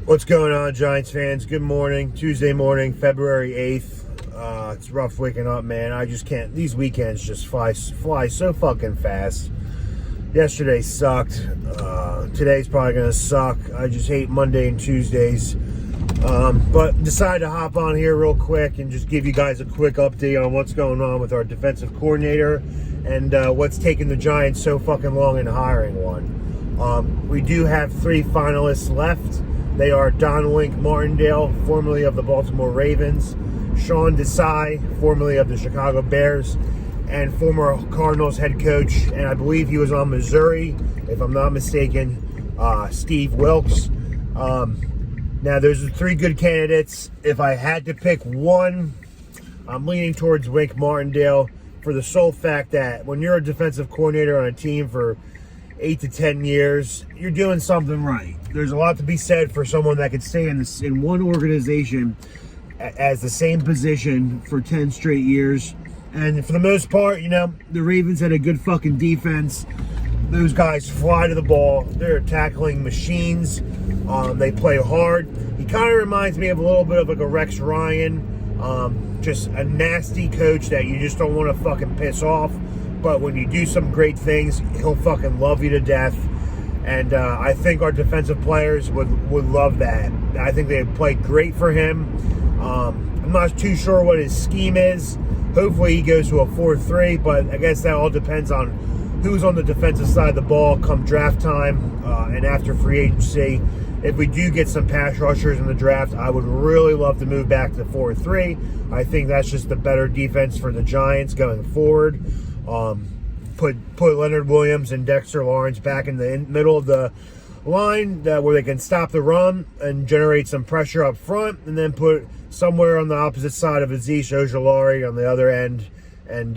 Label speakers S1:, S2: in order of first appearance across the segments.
S1: What's going on, Giants fans? Good morning. Tuesday morning, February 8th. It's rough waking up, man. I just can't. These weekends just fly so fucking fast. Yesterday sucked. Today's probably going to suck. I just hate Monday and Tuesdays. But decided to hop on here real quick and just give you guys a quick update on what's going on with our defensive coordinator and what's taking the Giants so fucking long in hiring one. We do have 3 finalists left. They are Don Wink Martindale, formerly of the Baltimore Ravens, Sean Desai, formerly of the Chicago Bears, and former Cardinals head coach, and I believe he was on Missouri, if I'm not mistaken, Steve Wilks. Now, those are 3 good candidates. If I had to pick one, I'm leaning towards Wink Martindale for the sole fact that when you're a defensive coordinator on a team for 8 to 10 years, you're doing something right. There's a lot to be said for someone that could stay in one organization as the same position for 10 straight years. And for the most part, the Ravens had a good fucking defense. Those guys fly to the ball. They're tackling machines. They play hard. He kind of reminds me of a little bit of like a Rex Ryan. Just a nasty coach that you just don't want to fucking piss off. But when you do some great things, he'll fucking love you to death. And I think our defensive players would love that. I think they play great for him. I'm not too sure what his scheme is. Hopefully he goes to a 4-3, but I guess that all depends on who's on the defensive side of the ball come draft time and after free agency. If we do get some pass rushers in the draft, I would really love to move back to 4-3. I think that's just the better defense for the Giants going forward. Put Leonard Williams and Dexter Lawrence back in the middle of the line where they can stop the run and generate some pressure up front, and then put somewhere on the opposite side of Azeez Ojulari on the other end, and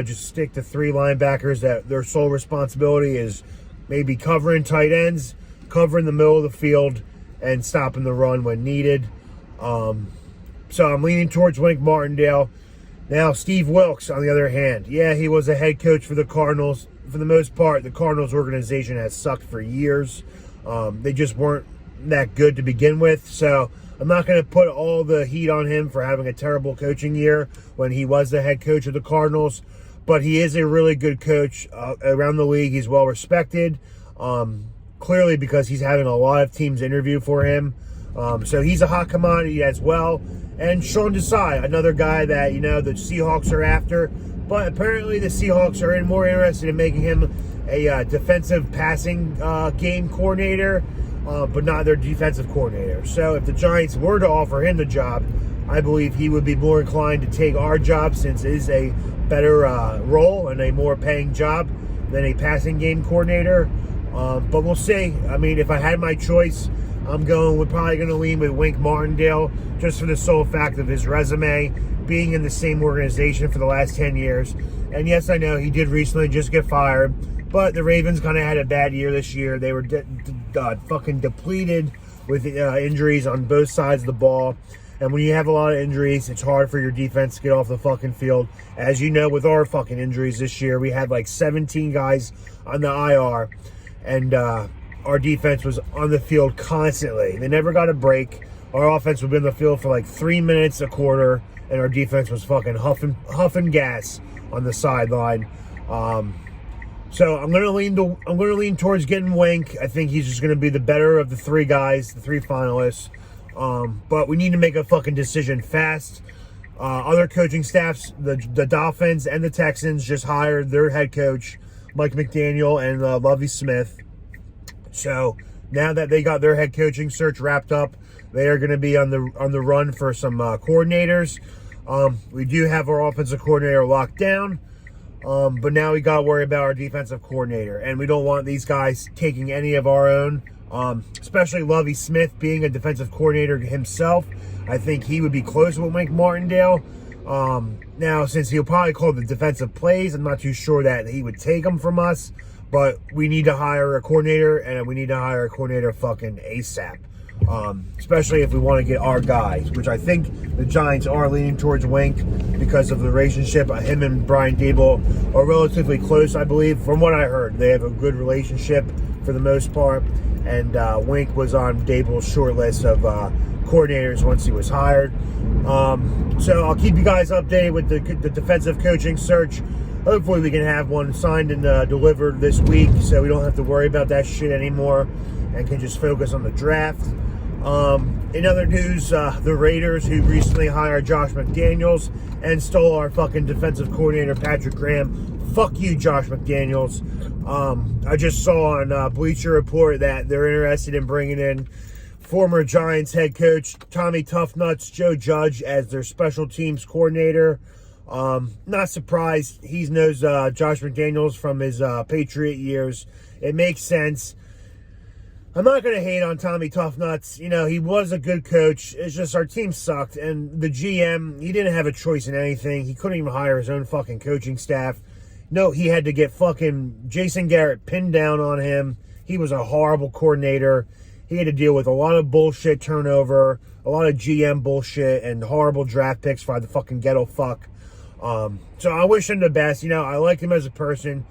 S1: just stick to 3 linebackers that their sole responsibility is maybe covering tight ends, covering the middle of the field, and stopping the run when needed. So I'm leaning towards Wink Martindale. Now, Steve Wilks, on the other hand, yeah, he was a head coach for the Cardinals. For the most part, the Cardinals organization has sucked for years. They just weren't that good to begin with. So I'm not going to put all the heat on him for having a terrible coaching year when he was the head coach of the Cardinals. But he is a really good coach around the league. He's well respected, clearly because he's having a lot of teams interview for him. So he's a hot commodity as well. And Sean Desai, another guy that, the Seahawks are after. But apparently the Seahawks are more interested in making him a defensive passing game coordinator, but not their defensive coordinator. So if the Giants were to offer him the job, I believe he would be more inclined to take our job, since it is a better role and a more paying job than a passing game coordinator. But we'll see. I mean, if I had my choice, we're probably going to lean with Wink Martindale, just for the sole fact of his resume, being in the same organization for the last 10 years. And yes, I know he did recently just get fired, but the Ravens kind of had a bad year this year. They were fucking depleted with injuries on both sides of the ball. And when you have a lot of injuries, it's hard for your defense to get off the fucking field. As you know, with our fucking injuries this year, we had like 17 guys on the IR. And our defense was on the field constantly. They never got a break. Our offense would be on the field for like 3 minutes a quarter, and our defense was fucking huffing gas on the sideline. So I'm gonna lean towards getting Wink. I think he's just gonna be the better of the 3 guys, the 3 finalists. But we need to make a fucking decision fast. Other coaching staffs, the Dolphins and the Texans just hired their head coach, Mike McDaniel and Lovie Smith. So now that they got their head coaching search wrapped up, they are going to be on the run for some coordinators. We do have our offensive coordinator locked down, but now we got to worry about our defensive coordinator, and we don't want these guys taking any of our own. Especially Lovie Smith being a defensive coordinator himself. I think he would be close with Wink Martindale. Now, since he'll probably call the defensive plays, I'm not too sure that he would take them from us. But we need to hire a coordinator, and we need to hire a coordinator fucking ASAP. Especially if we want to get our guys, which I think the Giants are leaning towards Wink because of the relationship. Him and Brian Daboll are relatively close, I believe. From what I heard, they have a good relationship for the most part, and Wink was on Dable's short list of coordinators once he was hired. So I'll keep you guys updated with the defensive coaching search. Hopefully we can have one signed and delivered this week, so we don't have to worry about that shit anymore and can just focus on the draft. In other news, the Raiders, who recently hired Josh McDaniels and stole our fucking defensive coordinator, Patrick Graham. Fuck you, Josh McDaniels. I just saw on Bleacher Report that they're interested in bringing in former Giants head coach Tommy Toughnuts Joe Judge as their special teams coordinator. Not surprised. He knows Josh McDaniels from his Patriot years. It makes sense. I'm not going to hate on Tommy Toughnuts. You know, he was a good coach. It's just our team sucked. And the GM, he didn't have a choice in anything. He couldn't even hire his own fucking coaching staff. No, he had to get fucking Jason Garrett pinned down on him. He was a horrible coordinator. He had to deal with a lot of bullshit turnover, a lot of GM bullshit, and horrible draft picks by the fucking ghetto fuck. So I wish him the best. You know, I like him as a person.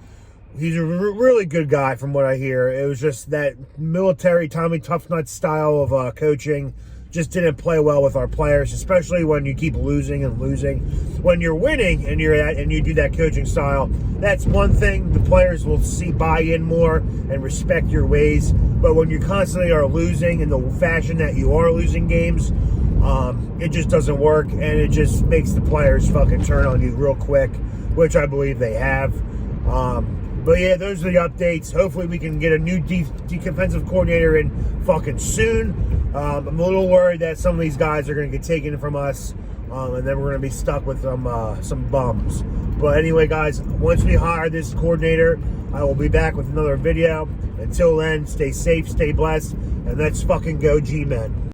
S1: He's a really good guy from what I hear. It was just that military Tommy Toughnuts style of coaching just didn't play well with our players, especially when you keep losing and losing. When you're winning and you do that coaching style, that's one thing. The players will buy in more and respect your ways. But when you constantly are losing in the fashion that you are losing games, it just doesn't work, and it just makes the players fucking turn on you real quick, which I believe they have. But yeah, those are the updates. Hopefully we can get a new defensive coordinator in fucking soon. I'm a little worried that some of these guys are going to get taken from us, and then we're going to be stuck with some bums. But anyway, guys, once we hire this coordinator, I will be back with another video. Until then, stay safe, stay blessed, and let's fucking go G-Men.